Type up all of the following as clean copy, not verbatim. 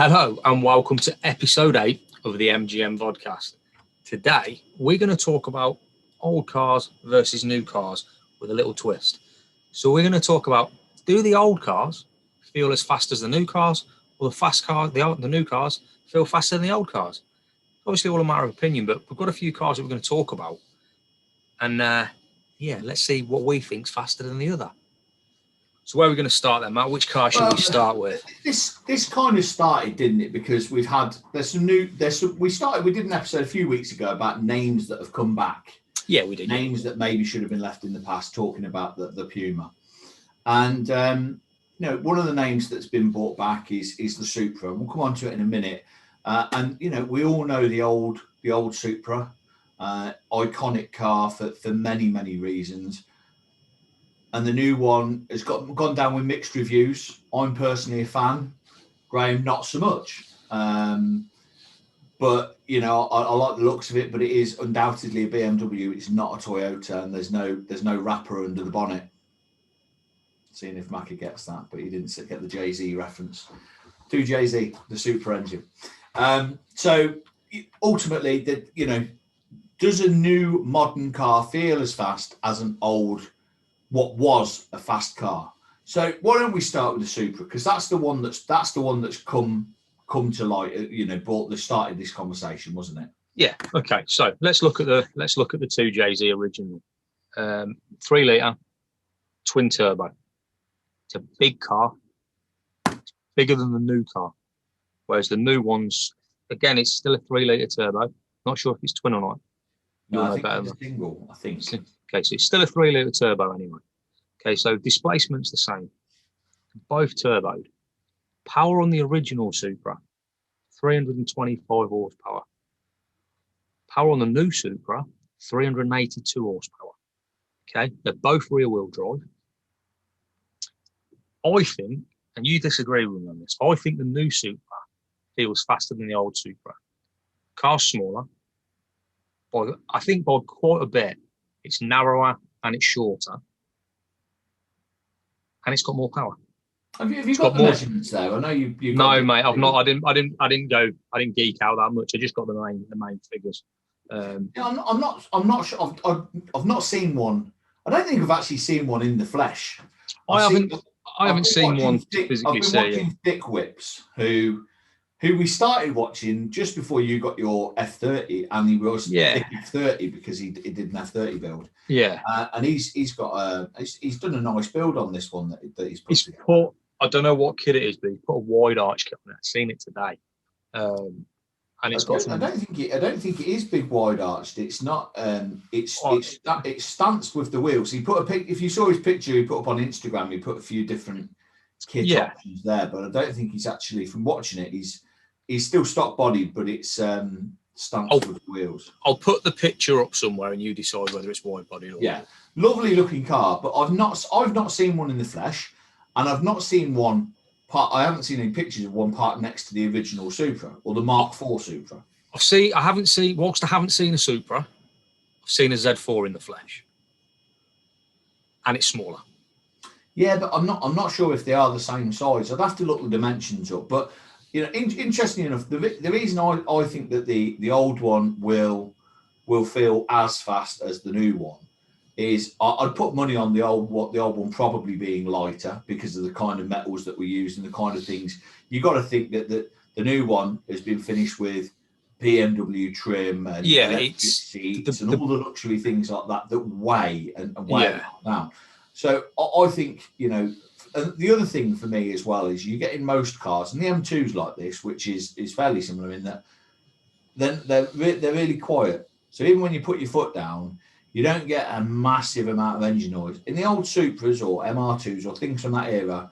Hello and welcome to episode 8 of the MGM Vodcast. Today we're going to talk about old cars versus new cars with a little twist. So we're going to talk about, do the old cars feel as fast as the new cars, or the new cars feel faster than the old cars? Obviously all a matter of opinion, but we've got a few cars that we're going to talk about. And let's see what we think's faster than the other. So where are we going to start then, Matt? Which car should we start with? This kind of started, didn't it? Because we did an episode a few weeks ago about names that have come back. Yeah, we did. Names that maybe should have been left in the past, talking about the Puma. And one of the names that's been brought back is the Supra. And we'll come on to it in a minute. We all know the old Supra, iconic car for many, many reasons. And the new one has gone down with mixed reviews. I'm personally a fan. Graham, not so much. But I like the looks of it. But it is undoubtedly a BMW. It's not a Toyota, and there's no wrapper under the bonnet. Seeing if Mackie gets that, but he didn't get the Jay-Z reference. To Jay-Z, the Supra engine. So ultimately, does a new modern car feel as fast as an old? What was a fast car? So why don't we start with the Supra, because that's the one that's come to light. Started this conversation, wasn't it? Yeah. Okay. So let's look at the 2JZ original, 3 litre twin turbo. It's a big car. It's bigger than the new car, whereas the new ones, again, it's still a 3 litre turbo. Not sure if it's twin or not. No, I think it's single. I think. Okay, so it's still a 3 litre turbo anyway. Okay, so displacement's the same. Both turboed. Power on the original Supra, 325 horsepower. Power on the new Supra, 382 horsepower. Okay, they're both rear-wheel drive. I think, and you disagree with me on this, I think the new Supra feels faster than the old Supra. Car's smaller. I think by quite a bit. It's narrower and it's shorter, and it's got more power. Have you got the measurements there? I know you. No, mate, I've not. I didn't geek out that much. I just got the main figures. I'm not sure. I've not seen one. I don't think I've actually seen one in the flesh. I haven't seen one physically. I've been watching Dick Whips, who we started watching just before you got your F30, and he was F30 because he did an F30 build. Yeah, and he's done a nice build on this one that he's put together. I don't know what kit it is, but he put a wide arch kit on it. I've seen it today, and it's got. I don't think it is big wide arched. It's not. It stance with the wheels. He put if you saw his picture he put up on Instagram, he put a few different kit options there, but I don't think he's actually, from watching it, he's still stock bodied, but it's stamped with wheels. I'll put the picture up somewhere, and you decide whether it's wide bodied or not. Lovely looking car, but I've not seen one in the flesh, and I've not seen one part. I haven't seen any pictures of one part next to the original Supra or the Mark IV Supra. I haven't seen a Supra. I've seen a Z4 in the flesh, and it's smaller. Yeah, but I'm not sure if they are the same size. I'd have to look the dimensions up. But interestingly enough, the reason I think that the old one will feel as fast as the new one is I'd put money on the old one probably being lighter because of the kind of metals that we use and the kind of things. You got to think that the new one has been finished with BMW trim and electric seats and all the luxury things like that weigh and weigh down. So I think, and the other thing for me as well is you get in most cars, and the M2's like this, which is fairly similar in that then they're really quiet. So even when you put your foot down, you don't get a massive amount of engine noise. In the old Supras or MR2s or things from that era,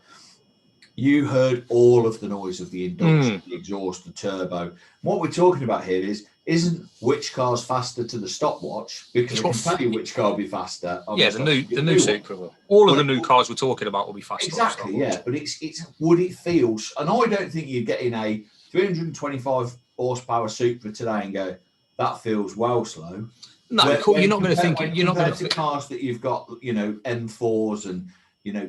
you heard all of the noise of the induction, the exhaust, the turbo. What we're talking about here isn't which car's faster to the stopwatch, because I can tell you which car will be faster. The new Supra will. All of the new cars we're talking about will be faster. Exactly, yeah. But it's would it feel? And I don't think you're getting a 325 horsepower Supra today and go, that feels well slow. No, you're not going to think it. You're not going to cars that you've got, M4s and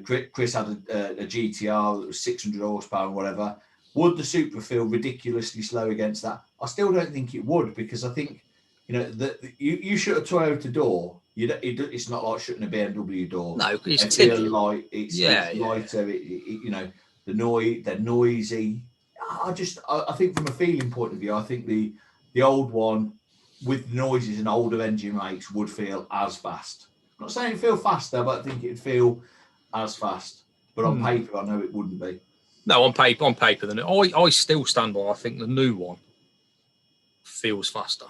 Chris had a GTR that was 600 horsepower and whatever. would the Supra feel ridiculously slow against that? I still don't think it would, because I think, you know, that you shut a Toyota door, it's not like shutting a BMW door. No, it's feel tippy. like it's lighter. You know, they're noisy. I think from a feeling point of view, I think the old one with noises and older engine makes would feel as fast. I'm not saying it'd feel faster, but I think it'd feel as fast. But on paper, I know it wouldn't be. No, on paper, then I still stand by. I think the new one feels faster.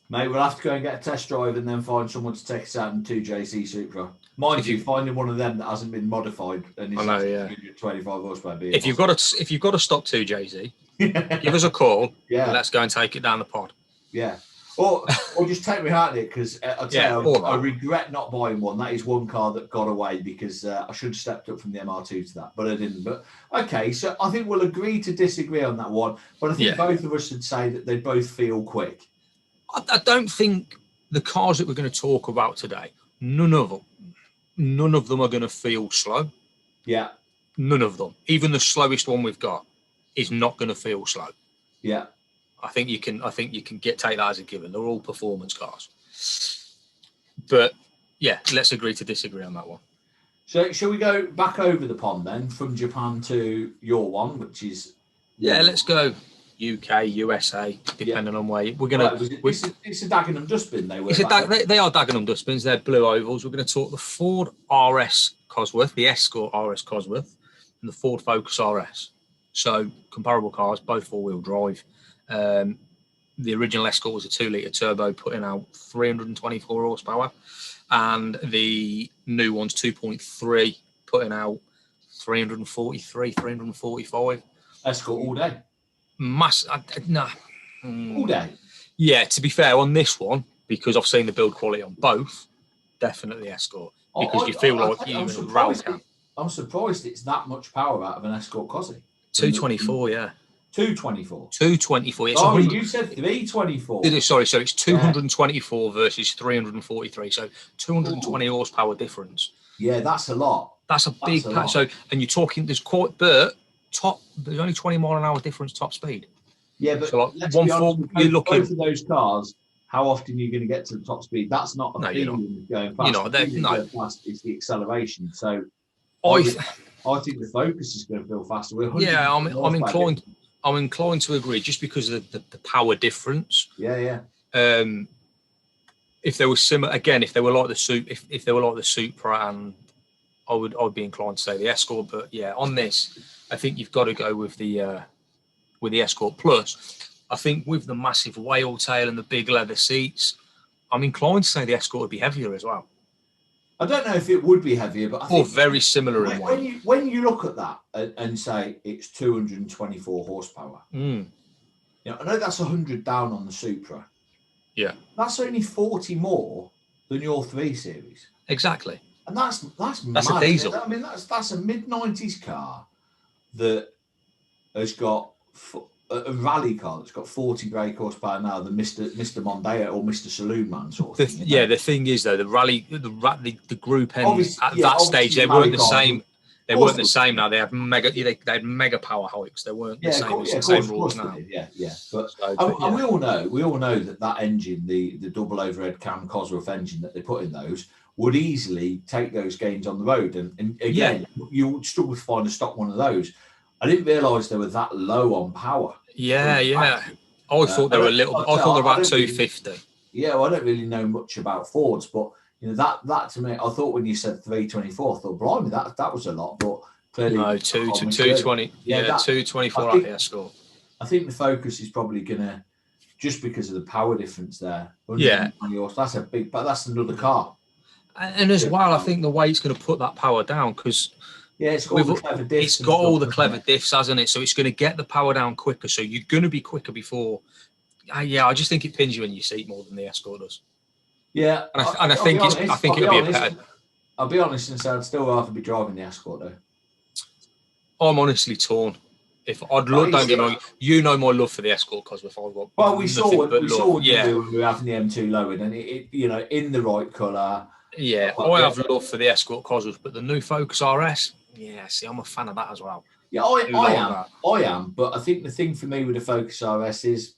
Mate, we'll have to go and get a test drive and then find someone to take us out in 2JZ Supra. Mind you, finding one of them that hasn't been modified and is 25 horsepower. If you've got a stock 2JZ, give us a call. Yeah, and let's go and take it down the pod. Yeah, or just take me out of it, because I regret not buying one. That is one car that got away, because I should have stepped up from the MR2 to that, but I didn't. But okay, so I think we'll agree to disagree on that one. But I think both of us would say that they both feel quick. I don't think the cars that we're going to talk about today, none of them are going to feel slow. Yeah. None of them. Even the slowest one we've got is not going to feel slow. Yeah. I think you can take that as a given. They're all performance cars. But yeah, let's agree to disagree on that one. So shall we go back over the pond then, from Japan to your one, which is let's go. UK, USA, depending on where we're going to. It's a Dagenham dustbin. They are Dagenham dustbins. They're blue ovals. We're going to talk the Ford RS Cosworth, the Escort RS Cosworth, and the Ford Focus RS. So comparable cars, both four-wheel drive. The original Escort was a 2-litre turbo, putting out 324 horsepower, and the new one's 2.3, putting out 343, 345. Escort all day. All day. Yeah, to be fair, on this one, because I've seen the build quality on both, definitely Escort. Because you feel like you're in a rally camp. I'm surprised it's that much power out of an Escort Cosy. 224, yeah. 224. 224. Oh, you said 324. Sorry, so it's 224 versus 343. So 220 horsepower difference. Yeah, that's a lot. That's a big pack. So, and you're talking, there's only 20 mile an hour difference top speed. Yeah, but so like you're looking both of those cars. How often are you going to get to the top speed? That's not a feeling going fast. Going fast is the acceleration. So I think the Focus is going to feel faster. I'm inclined to agree, just because of the power difference. Yeah. If they were similar, again, if they were like the Supra, and I'd be inclined to say the Escort. But yeah, on this, I think you've got to go with the Escort. Plus, I think with the massive whale tail and the big leather seats, I'm inclined to say the Escort would be heavier as well. I don't know if it would be heavier, but I think very similar in weight. When you look at that and say it's 224 horsepower, you know, I know that's 100 down on the Supra. Yeah, that's only 40 more than your 3 Series. Exactly, and that's mad. A diesel. I mean, that's a mid-90s car that has got a rally car that's got 40 brake horsepower now, the Mr. Mondeo or Mr. Saloon Man sort of thing. Yeah, the thing is though, the group ends at that stage, they weren't the same. They weren't the same now. They had mega power hikes. They weren't the same. It's the same rules now. Yeah. But and we all know that engine, the double overhead cam Cosworth engine that they put in those, would easily take those gains on the road. And again, you would struggle to find a stock one of those. I didn't realise they were that low on power. Yeah. I thought they were a little. I thought they were about 250. Well, I don't really know much about Fords, but you know that to me, I thought when you said 324, I thought, blimey, that was a lot. But clearly, no, 220. Yeah, 224 at the Escort. I think the Focus is probably gonna, just because of the power difference there. Yeah, that's a big, but that's another car. And as well, I think the weight's going to put that power down, because. Yeah, it's got all the clever diffs. It's got all the clever diffs, hasn't it? So it's going to get the power down quicker. So you're going to be quicker before. I just think it pins you in your seat more than the Escort does. Yeah, I think it'll be a better. I'll be honest and say I'd still rather be driving the Escort though. I'm honestly torn. If I'd love, don't get me wrong, you know my love for the Escort, because if I've got. Well, we saw what we were having the M2 lowered, and it you know, in the right colour. Yeah, I have love for the Escort Cosworth, but the new Focus RS. Yeah, see, I'm a fan of that as well. Yeah, I am. But I think the thing for me with the Focus RS is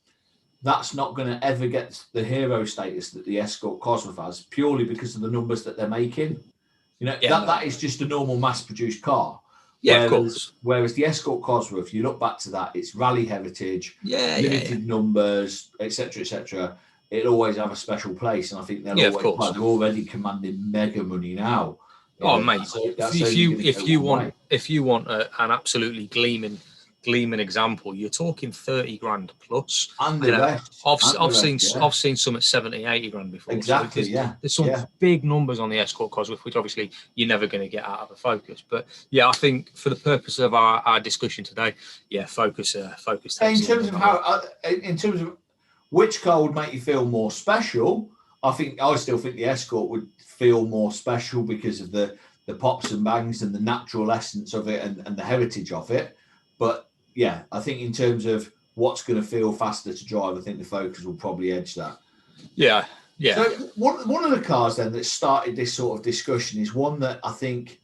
that's not going to ever get the hero status that the Escort Cosworth has, purely because of the numbers that they're making. You know, that is just a normal mass-produced car. Yeah, of course. Whereas the Escort Cosworth, you look back to that, it's rally heritage, limited numbers, etc., etc. It'll always have a special place, and I think they're already commanding mega money now. Mate, if you want an absolutely gleaming example, you're talking 30 grand plus. And I've seen some at 70, 80 grand before. Exactly. So there's some big numbers on the Escort Cosworth, which obviously you're never going to get out of a Focus. But yeah, I think for the purpose of our discussion today, Focus. In terms of which car would make you feel more special, I still think the Escort would feel more special because of the pops and bangs and the natural essence of it and the heritage of it. But yeah, I think in terms of what's going to feel faster to drive, I think the Focus will probably edge that. Yeah. So one of the cars then that started this sort of discussion is one that I think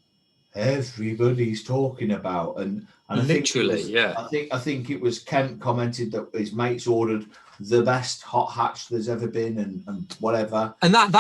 everybody's talking about, and literally, I think it was Kent commented that his mates ordered the best hot hatch there's ever been, and whatever. And that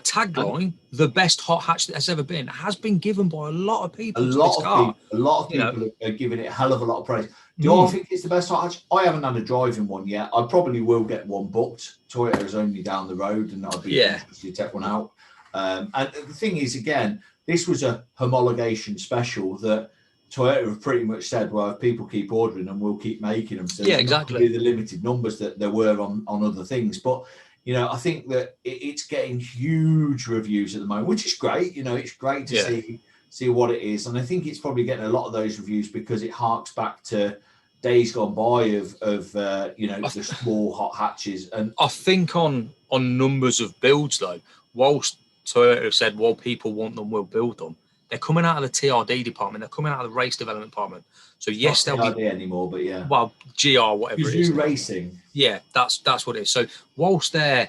tagline, the best hot hatch that's ever been, has been given by a lot of people. A lot of people are giving it a hell of a lot of praise. Do I think it's the best hot hatch? I haven't had a drive in one yet. I probably will get one booked. Toyota is only down the road, and I'll be interested to take one out. And the thing is, again, this was a homologation special that Toyota have pretty much said, well, if people keep ordering them, we'll keep making them. So exactly the limited numbers that there were on other things. But, I think that it's getting huge reviews at the moment, which is great. It's great to see what it is. And I think it's probably getting a lot of those reviews because it harks back to days gone by of the small hot hatches. And I think on numbers of builds, though, whilst Toyota have said, well, people want them, we'll build them, they're coming out of the TRD department. They're coming out of the race development department. So yes, they'll be anymore, but yeah. Well, GR, whatever it is. Racing. Yeah, that's what it is. So whilst they're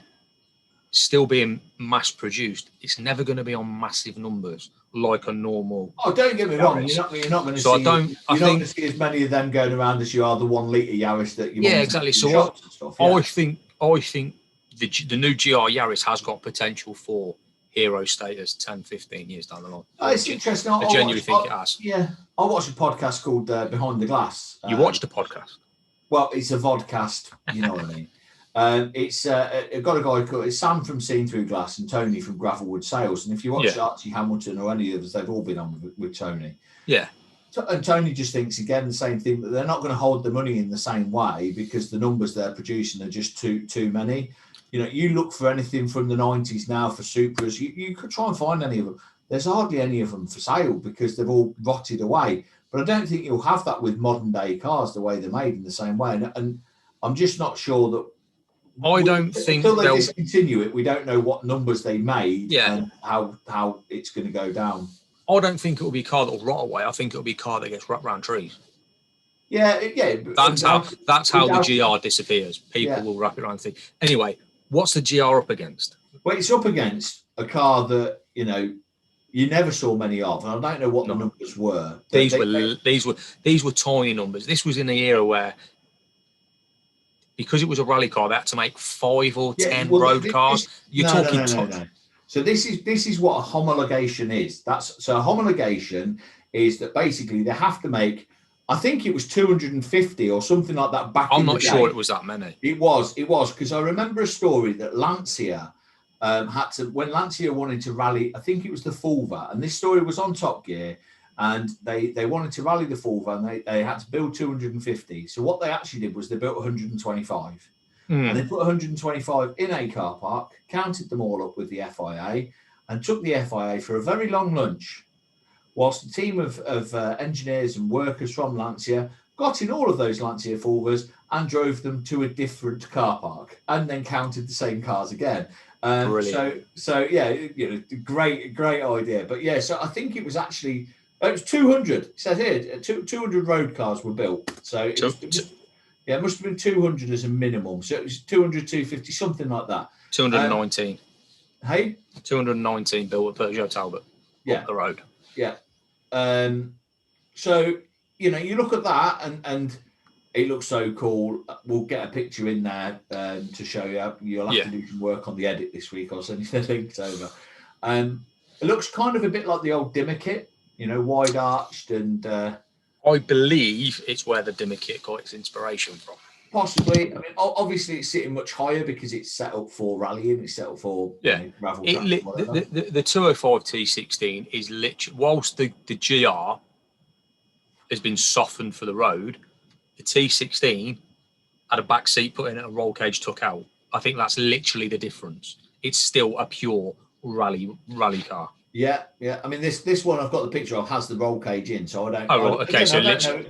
still being mass produced, it's never going to be on massive numbers like a normal. Oh, don't get me wrong. You're not going to see. You're not going to see as many of them going around as you are the 1 litre Yaris that you. Yeah, exactly. So I think the new GR Yaris has got potential for hero status 10, 15 years down the line. It's interesting. I genuinely think it has. Yeah. I watched a podcast called Behind the Glass. You watched a podcast? Well, it's a vodcast, you know what I mean. It's got a guy called Sam from Seen Through Glass and Tony from Gravelwood Sales. And if you watch Archie Hamilton or any of us, they've all been on with Tony. Yeah. And Tony just thinks, again, the same thing, that they're not going to hold the money in the same way because the numbers they're producing are just too many. You look for anything from the 90s now for Supras, you could try and find any of them. There's hardly any of them for sale because they've all rotted away. But I don't think you'll have that with modern day cars the way they're made in the same way. And I'm just not sure that. I don't think until they discontinue it, we don't know what numbers they made and how it's going to go down. I don't think it will be a car that will rot away. I think it will be a car that gets wrapped around trees. Yeah. That's how the GR disappears. People will wrap it around things. Anyway, what's the GR up against? Well, it's up against a car that you never saw many of, and I don't know what the numbers were. These were tiny numbers. This was in the era where, because it was a rally car, they had to make 5 or 10 road cars. No. So this is what a homologation is. A homologation is that basically they have to make, I think it was 250 or something like that back in the day. I'm not sure it was that many. It was because I remember a story that Lancia had to, when Lancia wanted to rally, I think it was the Fulva, and this story was on Top Gear, and they wanted to rally the Fulva, and they had to build 250. So what they actually did was they built 125. And they put 125 in a car park, counted them all up with the FIA, and took the FIA for a very long lunch, whilst a team of engineers and workers from Lancia got in all of those Lancia Fulvas and drove them to a different car park, and then counted the same cars again. So yeah, great idea. But yeah, so I think it was 200. It says here 200 road cars were built. So it must have been 200 as a minimum. So it was 200, 250, something like that. 219. 219 built at Peugeot Talbot. Yeah. Up the road. Yeah. So you know, you look at that and it looks so cool. We'll get a picture in there to show you. You'll have to do some work on the edit this week. I'll send you the links over. It looks kind of a bit like the old dimmer kit, you know, wide arched and. I believe it's where the dimmer kit got its inspiration from. Possibly. I mean, obviously it's sitting much higher because it's set up for rallying. It's set up for gravel track. The 205 T16 is literally, whilst the GR has been softened for the road, the T16 had a back seat put in and a roll cage took out. I think that's literally the difference. It's still a pure rally car. Yeah. I mean, this one I've got the picture of has the roll cage in, so I don't. Oh, right. Okay, so literally.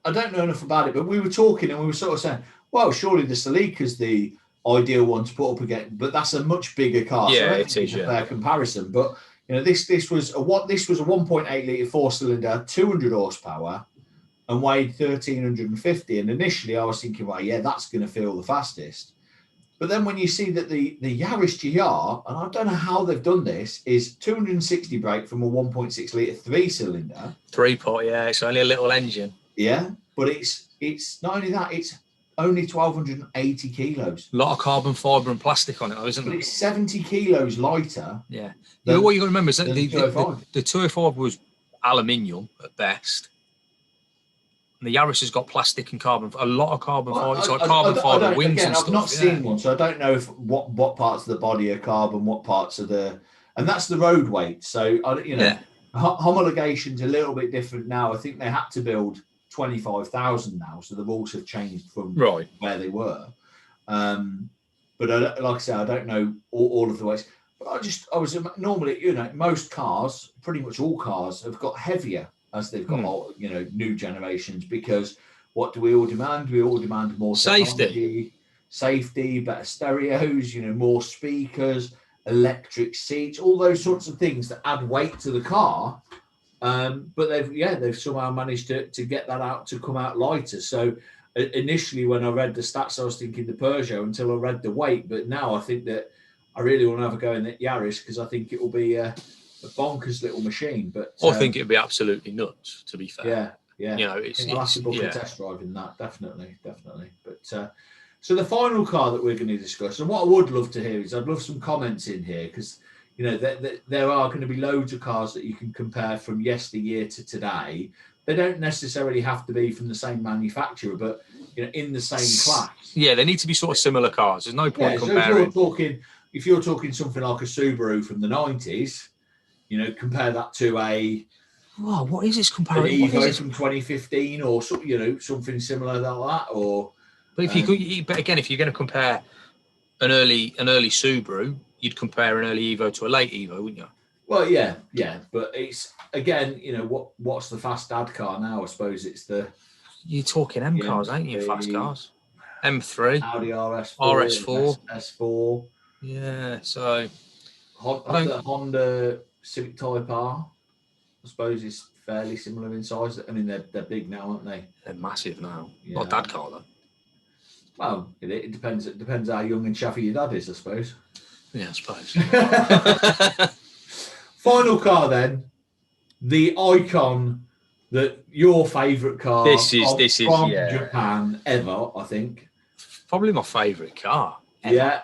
I don't know enough about it, but we were talking and we were sort of saying, well, surely the Celica's the ideal one to put up again, but that's a much bigger car. Yeah, so I don't it think is. It's a fair comparison, but you know, this was a 1.8 litre 4-cylinder, 200 horsepower, and weighed 1,350. And initially, I was thinking, well, yeah, that's going to feel the fastest. But then when you see that the Yaris GR, and I don't know how they've done this, is 260 brake from a 1.6 litre 3-cylinder. 3-pot, yeah, it's only a little engine. Yeah, but it's not only that, it's only 1,280 kilos. A lot of carbon fibre and plastic on it, though, isn't it? But it's 70 kilos lighter. Yeah. What you got to remember is that the 205 was aluminium at best. And the Yaris has got plastic and carbon, a lot of carbon fibre. It's like carbon fibre wings and stuff. I've not seen one, so I don't know if what parts of the body are carbon, what parts are and that's the road weight. So homologation's a little bit different now. I think they had to build 25,000 now, so the rules have changed from where they were. But like I say, I don't know all of the ways. But normally, you know, most cars, pretty much all cars, have got heavier as they've got new generations, because what do we all demand? We all demand more safety, better stereos, you know, more speakers, electric seats, all those sorts of things that add weight to the car. But they've somehow managed to get that out to come out lighter. So initially when I read the stats, I was thinking the Peugeot until I read the weight. But now I think that I really want to have a go in the Yaris, because I think it will be a bonkers little machine. But I think it'd be absolutely nuts, to be fair. Yeah. You know, I'll have to book a test drive in that, definitely. But so the final car that we're going to discuss, and what I would love to hear is I'd love some comments in here, because you know there are going to be loads of cars that you can compare from yesteryear to today. They don't necessarily have to be from the same manufacturer, but you know, in the same class. Yeah, they need to be sort of similar cars. There's no point comparing. So if you're talking something like a Subaru from the 90s, you know, compare that to what is this comparing? An Evo from 2015, or something similar like that, or. But if if you're going to compare an early Subaru, you'd compare an early Evo to a late Evo, wouldn't you? Well, yeah, but it's again, you know, what's the fast dad car now? I suppose it's the. You're talking M cars, ain't you? Fast cars. M3, Audi RS4, S4. Yeah, so the Honda Civic Type R, I suppose, is fairly similar in size. I mean, they're big now, aren't they? They're massive now. Yeah. Not a dad car though. Well, it depends. It depends how young and chaffy your dad is, I suppose. Yeah, I suppose. Final car then, the icon, that your favourite car. This is Japan ever, I think. Probably my favourite car. Ever, yeah,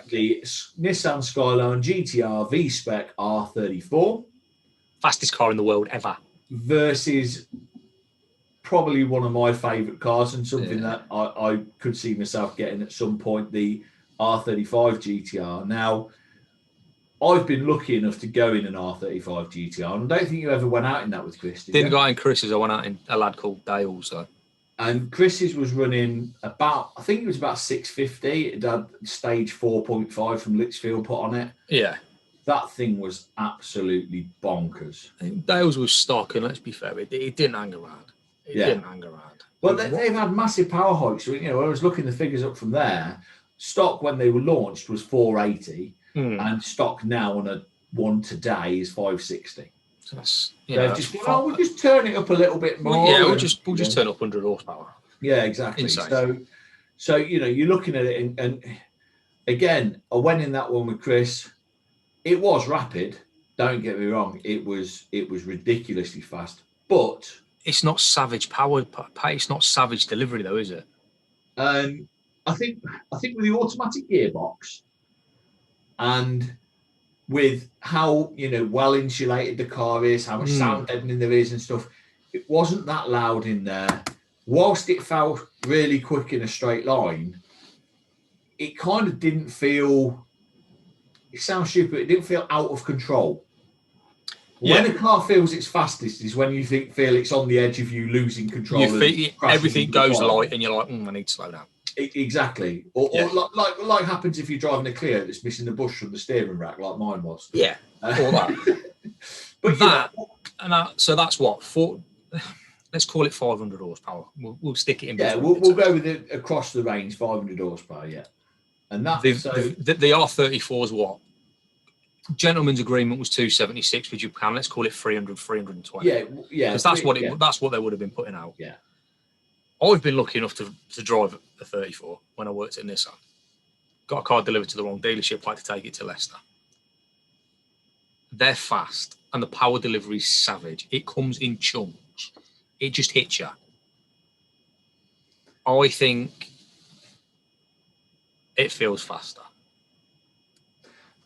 the Nissan Skyline GTR V-Spec R34. Fastest car in the world ever. Versus probably one of my favourite cars, and something that I could see myself getting at some point, the R35 Gtr. Now, I've been lucky enough to go in an R35 Gtr, and I don't think you ever went out in that with Chris, did you? Didn't go out in Chris's, I went out in a lad called Dale, so. And Chris's was running about, I think it was about 650. It had stage 4.5 from Litchfield put on it. Yeah. That thing was absolutely bonkers. I think Dale's was stock, and let's be fair, it didn't hang around. It didn't hang around. Well, they've had massive power hikes. You know, I was looking the figures up from there. Stock when they were launched was 480, and stock now on a one today is 560. So that's, we'll just turn it up a little bit more. Well, we'll just turn up 100 horsepower. Yeah, exactly. Insane. So you know, you're looking at it, and again, I went in that one with Chris. It was rapid. Don't get me wrong. It was ridiculously fast, but it's not savage power. It's not savage delivery, though, is it? I think with the automatic gearbox and with how well insulated the car is, how much sound deadening there is and stuff, it wasn't that loud in there. Whilst it felt really quick in a straight line, it kind of didn't feel. It sounds stupid. It didn't feel out of control. When a car feels its fastest is when you feel it's on the edge of you losing control. Everything goes light, and you're like, I need to slow down. Exactly, or like happens if you're driving a Clio that's missing the bush from the steering rack, like mine was. Yeah, all that. But so that's what let's call it 500 horsepower. We'll stick it in. Yeah, we'll go with it across the range, 500 horsepower. Yeah, and that the R34 is what? Gentleman's agreement was 276 for Japan. Let's call it 300, 320. Yeah. Because that's what they would have been putting out. Yeah. I've been lucky enough to drive a 34 when I worked at Nissan. Got a car delivered to the wrong dealership. I had to take it to Leicester. They're fast, and the power delivery is savage. It comes in chunks. It just hits you. I think it feels faster.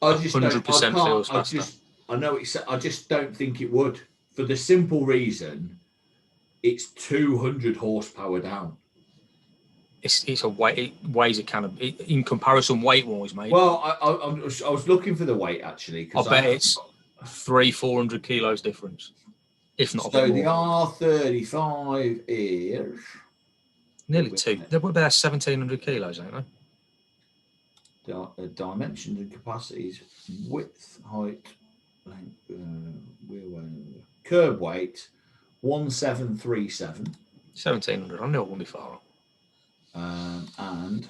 I just 100% feels faster. I just don't think it would, for the simple reason it's 200 horsepower down. It's a weight. It weighs a can of in comparison weight wise, mate. Well, I was looking for the weight actually. I bet it's 300-400 kilos difference, if not. So the R35 is nearly two. They're about 1,700 kilos, ain't they? Dimensions and capacities: width, height, length, curb weight 1737. 1,700. I knew it wouldn't be far off. And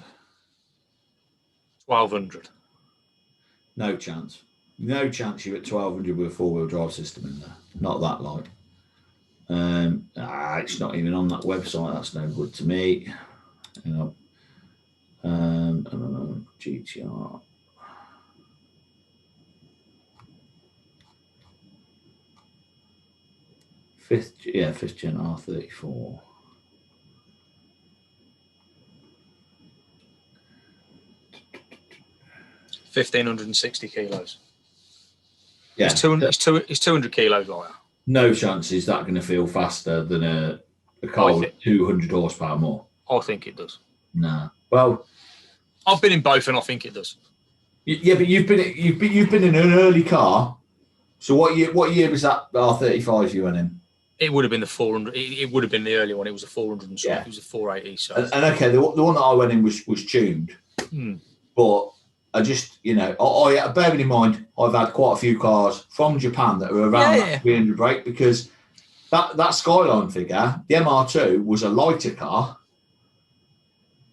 1,200. No chance you're at 1,200 with a four-wheel drive system in there. Not that light. It's not even on that website. That's no good to me. GTR. Fifth gen R34. $1,560 kilos. Yeah, it's 200 kilos lighter. No chance is that going to feel faster than a car with 200 horsepower more. I think it does. Nah. Well, I've been in both, and I think it does. Yeah, but you've been in an early car. So what year was that R35 you went in? It would have been the 400. It would have been the early one. It was a 400 and something. It was a 480. So and okay, the one that I went in was tuned. But I just bearing in mind I've had quite a few cars from Japan that are around that 300 brake, because that Skyline figure, the MR2 was a lighter car,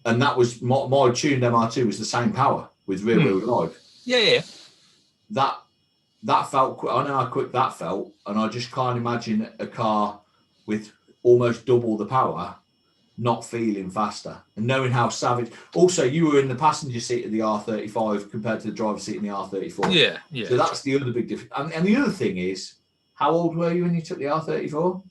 and that was my tuned MR2 was the same power with rear wheel drive. Yeah. That felt quick. I know how quick that felt, and I just can't imagine a car with almost double the power not feeling faster, and knowing how savage. Also, you were in the passenger seat of the R35 compared to the driver's seat in the R34. Yeah. So that's the other big difference. And the other thing is, how old were you when you took the R34?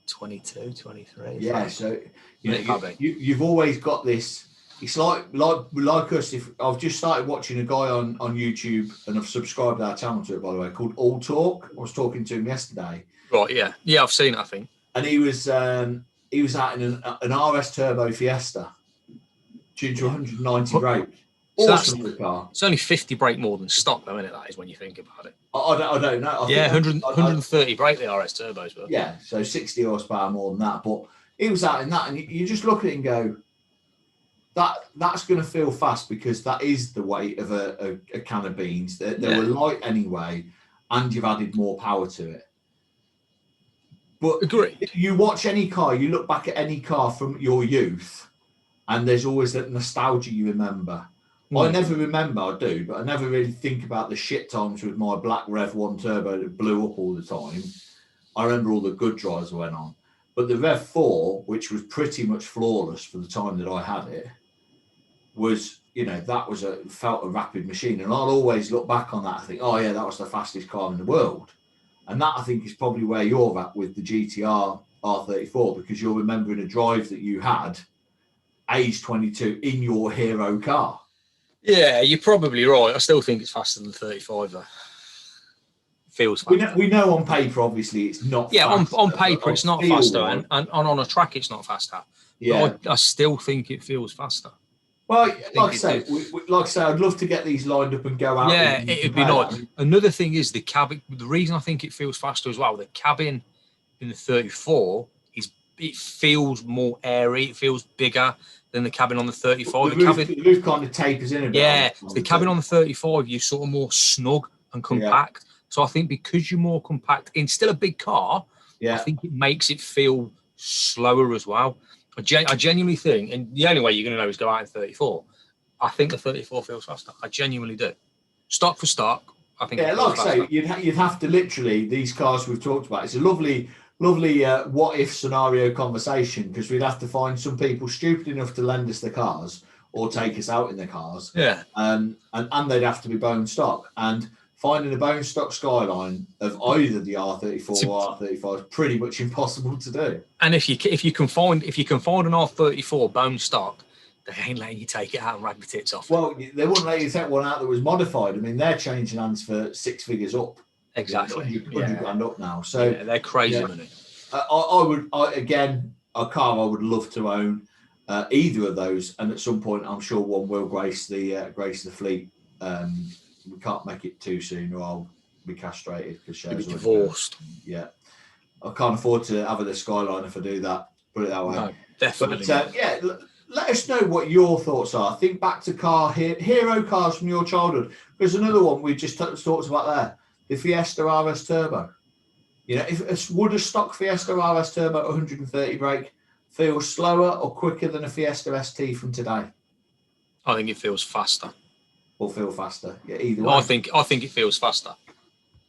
22, 23. Yeah, so you've always got this. It's like us. If I've just started watching a guy on YouTube, and I've subscribed to our channel to it, by the way, called All Talk. I was talking to him yesterday. Right, yeah, I've seen it, I think. And he was out in an RS Turbo Fiesta, tuned to 190 brake. Awesome car. It's only 50 brake more than stock, though, isn't it? That is when you think about it. I don't know. 130 brake the RS Turbos. But. Yeah, so 60 horsepower more than that. But he was out in that, and you just look at it and go, that's going to feel fast, because that is the weight of a can of beans. They were light anyway, and you've added more power to it. But agreed. You watch any car, you look back at any car from your youth, and there's always that nostalgia you remember. I never remember, I do, but I never really think about the shit times with my black Rev 1 Turbo that blew up all the time. I remember all the good drives I went on. But the Rev 4, which was pretty much flawless for the time that I had it, was, felt a rapid machine. And I'll always look back on that and think, oh yeah, that was the fastest car in the world. And that, I think, is probably where you're at with the GTR R34, because you're remembering a drive that you had age 22 in your hero car. Yeah, you're probably right. I still think it's faster than the 35 though. Feels faster. We know on paper, obviously, it's not faster. On paper it's not faster, and on a track it's not faster. Yeah. But I still think it feels faster. Well, like I say, I'd love to get these lined up and go out. Yeah, it'd be nice. Another thing is the cabin. The reason I think it feels faster as well, the cabin in the 34 it feels more airy. It feels bigger than the cabin on the 35. The roof kind of tapers in a bit. Yeah, the cabin on the 35, you're sort of more snug and compact. Yeah. So I think because you're more compact in still a big car, I think it makes it feel slower as well. I genuinely think, and the only way you're going to know is go out in 34. I think the 34 feels faster. I genuinely do. Stock for stock, I think. Yeah, like I say, you'd have to literally, these cars we've talked about, it's a lovely what if scenario conversation, because we'd have to find some people stupid enough to lend us the cars or take us out in the cars. Yeah. And they'd have to be bone stock. And finding a bone stock Skyline of either the R34 or R35 is pretty much impossible to do. And if you can find an R34 bone stock, they ain't letting you take it out and rag the tits off. Well, they wouldn't let you take one out that was modified. I mean, they're changing hands for 6 figures up. Exactly. 100 grand up now. So they're crazy money. A car I would love to own, either of those, and at some point I'm sure one will grace the fleet. We can't make it too soon, or I'll be castrated because you'll be divorced. Yeah, I can't afford to have a Skyline if I do that. Put it that way. No, definitely. But, let us know what your thoughts are. Think back to hero cars from your childhood. There's another one we just talked about there, the Fiesta Rs Turbo. You know, would a stock Fiesta Rs Turbo 130 brake feel slower or quicker than a Fiesta ST from today? I think it feels faster. Or feel faster? Yeah, either way. I think it feels faster.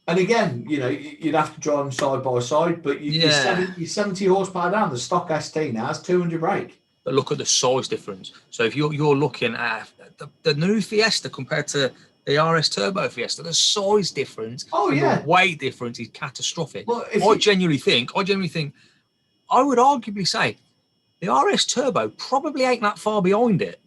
And again, you know, you'd have to drive them side by side, but you're 70 horsepower down. The stock ST now has 200 brake. But look at the size difference. So if you're looking at the new Fiesta compared to the RS Turbo Fiesta, the size difference, the weight difference is catastrophic. Well, I genuinely think, I would arguably say the RS Turbo probably ain't that far behind it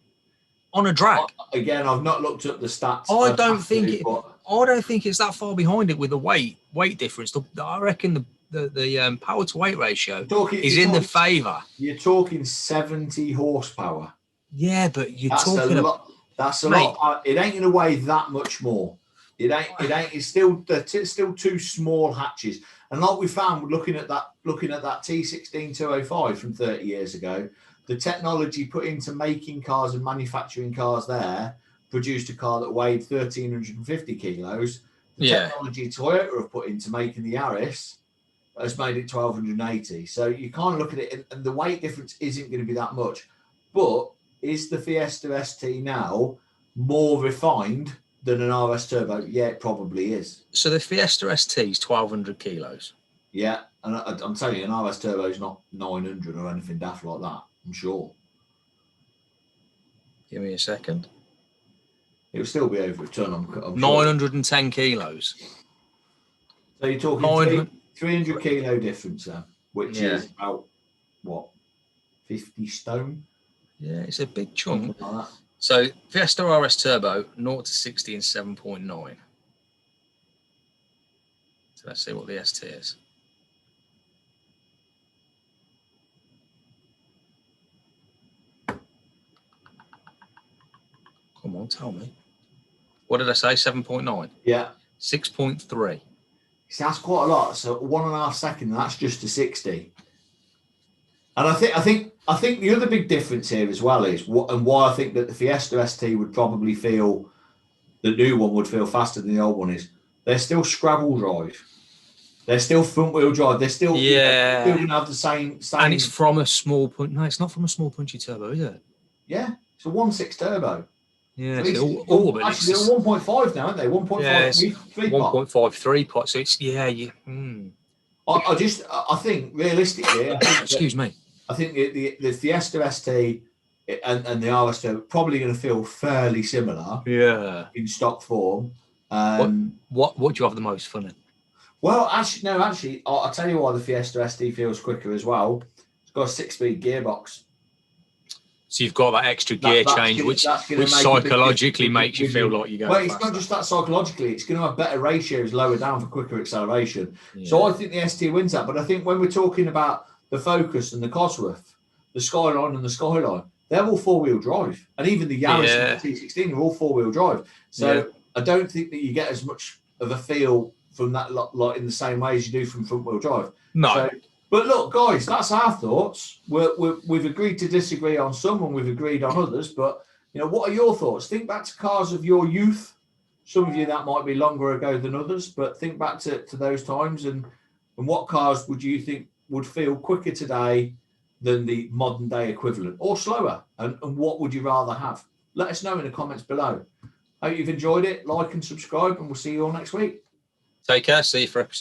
on a drag. Again, I've not looked up the stats. I don't think it's that far behind it with the weight difference. I reckon the power to weight ratio is in the favour. You're talking 70 horsepower. Yeah, but That's a lot. It ain't in a way that much more. It ain't. It's still two small hatches. And like we found looking at that T16 205 from 30 years ago, the technology put into making cars and manufacturing cars there produced a car that weighed 1,350 kilos. The technology Toyota have put into making the Yaris has made it 1,280. So you can't look at it, and the weight difference isn't going to be that much. But is the Fiesta ST now more refined than an RS Turbo? Yeah, it probably is. So the Fiesta ST is 1,200 kilos. Yeah, and I'm telling you, an RS Turbo is not 900 or anything daft like that, I'm sure. Give me a second. It'll still be over a ton, I'm 910 kilos. So you're talking 300 kilo difference there, which is about, what, 50 stone? Yeah, it's a big chunk. Like that. So Fiesta RS Turbo, 0 to 60 in 7.9. So let's see what the ST is. Come on, tell me. What did I say? 7.9? Yeah. 6.3. See, that's quite a lot. So 1.5 seconds, that's just a 60. And I think the other big difference here as well is why I think that the Fiesta ST would probably feel, the new one would feel faster than the old one is, they're still Scrabble drive. They're still front wheel drive. They're still still going to have the same. And it's from a small punch. No, it's not from a small punchy turbo, is it? Yeah, it's a 1.6 turbo. Yeah, so all of it. Actually, they're 1.5 now, aren't they? 1.5. Yeah, 1.53 pot. So it's I think realistically. Excuse me. I think the Fiesta ST and the RS are probably going to feel fairly similar. Yeah. In stock form. What do you have the most fun in? Well, actually, no, actually, I'll tell you why the Fiesta ST feels quicker as well. It's got a 6-speed gearbox. So you've got that extra gear change, which psychologically makes you feel like you're going faster. Well, it's not just that psychologically. It's going to have better ratios lower down for quicker acceleration. Yeah. So I think the ST wins that. But I think when we're talking about the Focus and the Cosworth, the Skyline and the Skyline, they're all four-wheel drive. And even the Yaris and the T16 are all four-wheel drive. So I don't think that you get as much of a feel from that lot in the same way as you do from front-wheel drive. No. So, but look, guys, that's our thoughts. We've agreed to disagree on some and we've agreed on others. But, what are your thoughts? Think back to cars of your youth. Some of you that might be longer ago than others, but think back to those times and what cars would you think would feel quicker today than the modern day equivalent or slower? And what would you rather have? Let us know in the comments below. Hope you've enjoyed it. Like and subscribe and we'll see you all next week. Take care. See you for episode